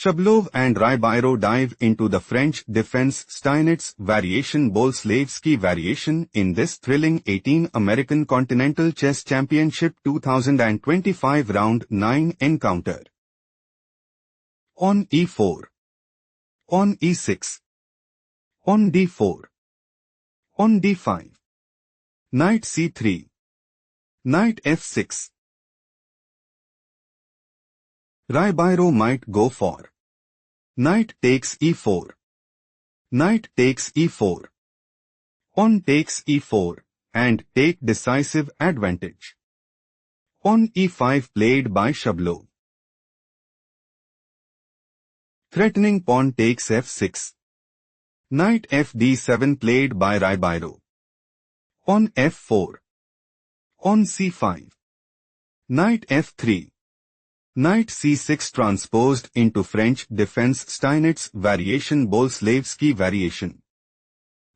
Shabalov and Ribeiro dive into the French defense Steinitz variation Boleslavsky variation in this thrilling 18 American Continental Chess Championship 2025 Round 9 encounter. On e4. On e6. On d4. On d5. Knight c3. Knight f6. Ribeiro might go for knight takes e4. Knight takes e4. On takes e4 and take decisive advantage. On e5 played by Shabalov. Threatening pawn takes f6. Knight fd7 played by Ribeiro. On f4. On c5. Knight f3. Knight c6 transposed into French defense Steinitz variation Boleslavsky variation.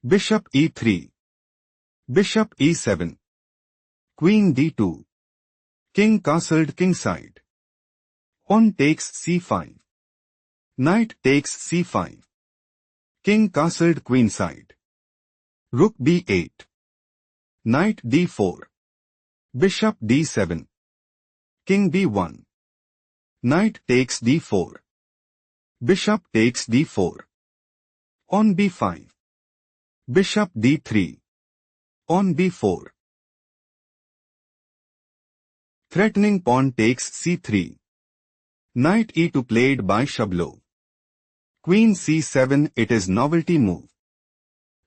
Bishop e3. Bishop e7. Queen d2. King castled kingside. On takes c5. Knight takes c5. King castled queenside. Rook b8. Knight d4. Bishop d7. King b1. Knight takes d4. Bishop takes d4. On b5. Bishop d3. On b4. Threatening pawn takes c3. Knight e2 played by Shabalov. Queen c7 it is novelty move.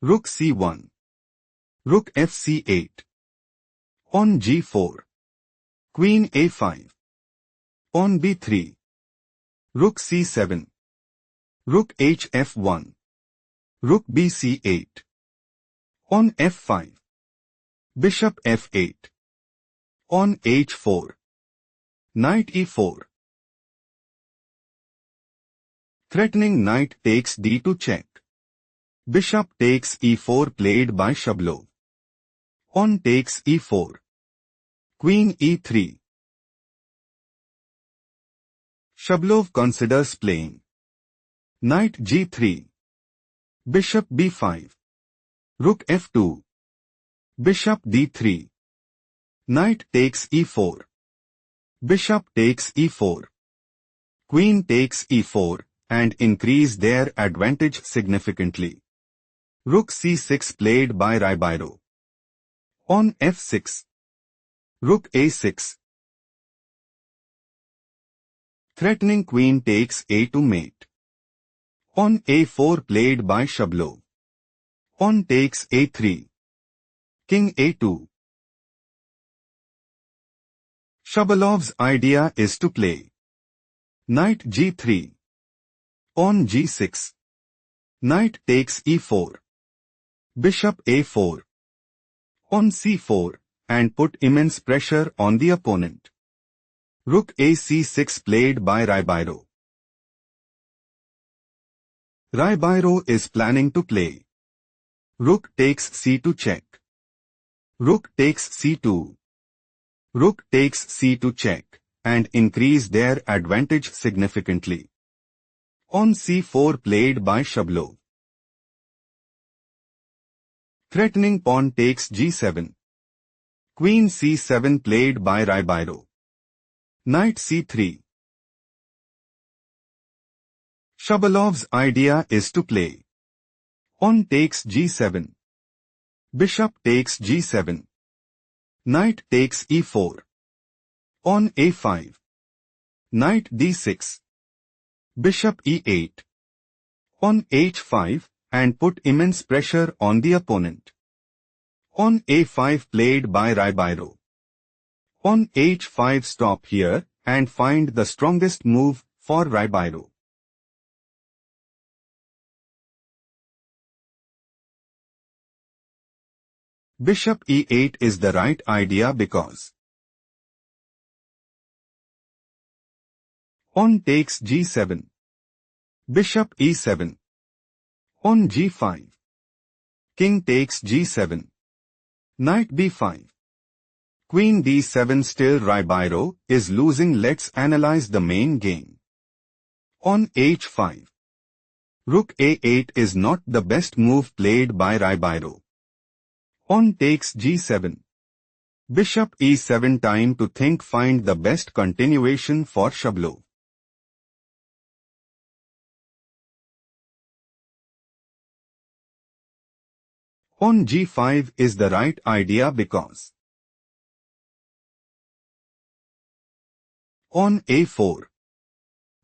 Rook c1. Rook fc8. On g4. Queen a5. On b3. Rook c7. Rook hf1. Rook bc8. On f5. Bishop f8. On h4. Knight e4. Threatening knight takes d2 check. Bishop takes e4 played by Shabalov. On takes e4. Queen e3. Shabalov considers playing knight g3. Bishop b5. Rook f2. Bishop d3. Knight takes e4. Bishop takes e4. Queen takes e4 and increase their advantage significantly. Rook c6 played by Ribeiro. On f6. Rook a6. Threatening queen takes a2 mate. On a4 played by Shabalov. On takes a3. King a2. Shabalov's idea is to play knight g3. On g6. Knight takes e4. Bishop a4. On c4 and put immense pressure on the opponent. Rook ac6 played by Ribeiro. Ribeiro is planning to play rook takes c2 check. Rook takes c2. Rook takes c2 check and increase their advantage significantly. On c4 played by Shabalov. Threatening pawn takes g7. Queen c7 played by Ribeiro. Knight c3. Shabalov's idea is to play on takes g7. Bishop takes g7. Knight takes e4. On a5. Knight d6. Bishop e8. On h5 and put immense pressure on the opponent. On a5 played by Ribeiro. On h5 stop here and find the strongest move for Ribeiro. Bishop e8 is the right idea because on takes g7. Bishop e7. On g5. King takes g7. Knight b5. Queen d7 still Ribeiro is losing. Let's analyze the main game. On h5. Rook a8 is not the best move played by Ribeiro. On takes g7. Bishop e7 time to think, find the best continuation for Shabalov. On g5 is the right idea because on a4.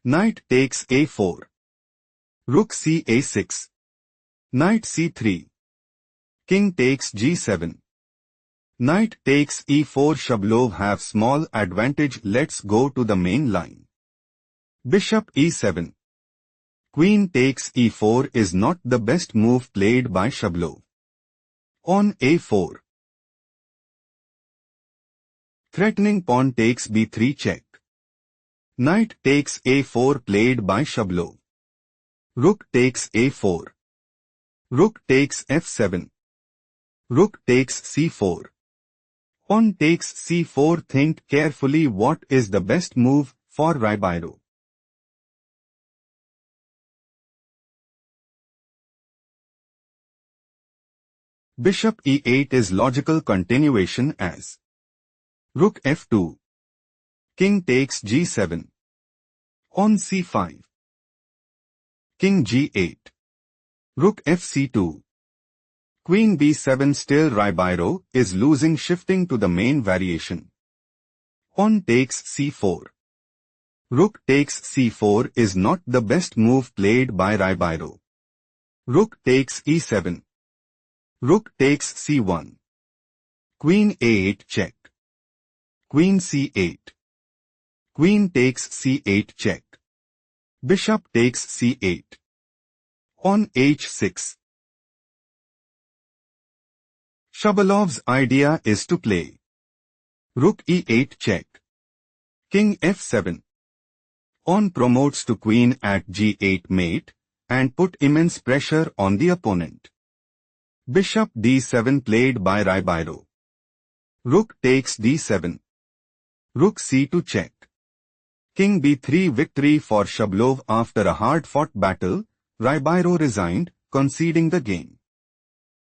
Knight takes a4. Rook c a6. Knight c3. King takes g7. Knight takes e4. Shabalov have small advantage. Let's go to the main line. Bishop e7. Queen takes e4 is not the best move played by Shabalov. On a4. Threatening pawn takes b3 check. Knight takes a4 played by Shabalov. Rook takes a4. Rook takes f7. Rook takes c4. Pawn takes c4. Think carefully what is the best move for Ribeiro. Bishop e8 is logical continuation as Rook f2. King takes g7. On c5. King g8. Rook fc2. Queen b7. Still Ribeiro is losing, shifting to the main variation. Pawn takes c4. Rook takes c4 is not the best move played by Ribeiro. Rook takes e7. Rook takes c1. Queen a8 check. Queen c8. Queen takes c8 check. Bishop takes c8. On h6. Shabalov's idea is to play Rook e8 check. King f7. Pawn promotes to queen at g8 mate and put immense pressure on the opponent. Bishop d7 played by Ribeiro. Rook takes d7. Rook c2 check. King b3. Victory for Shabalov. After a hard-fought battle, Ribeiro resigned, conceding the game.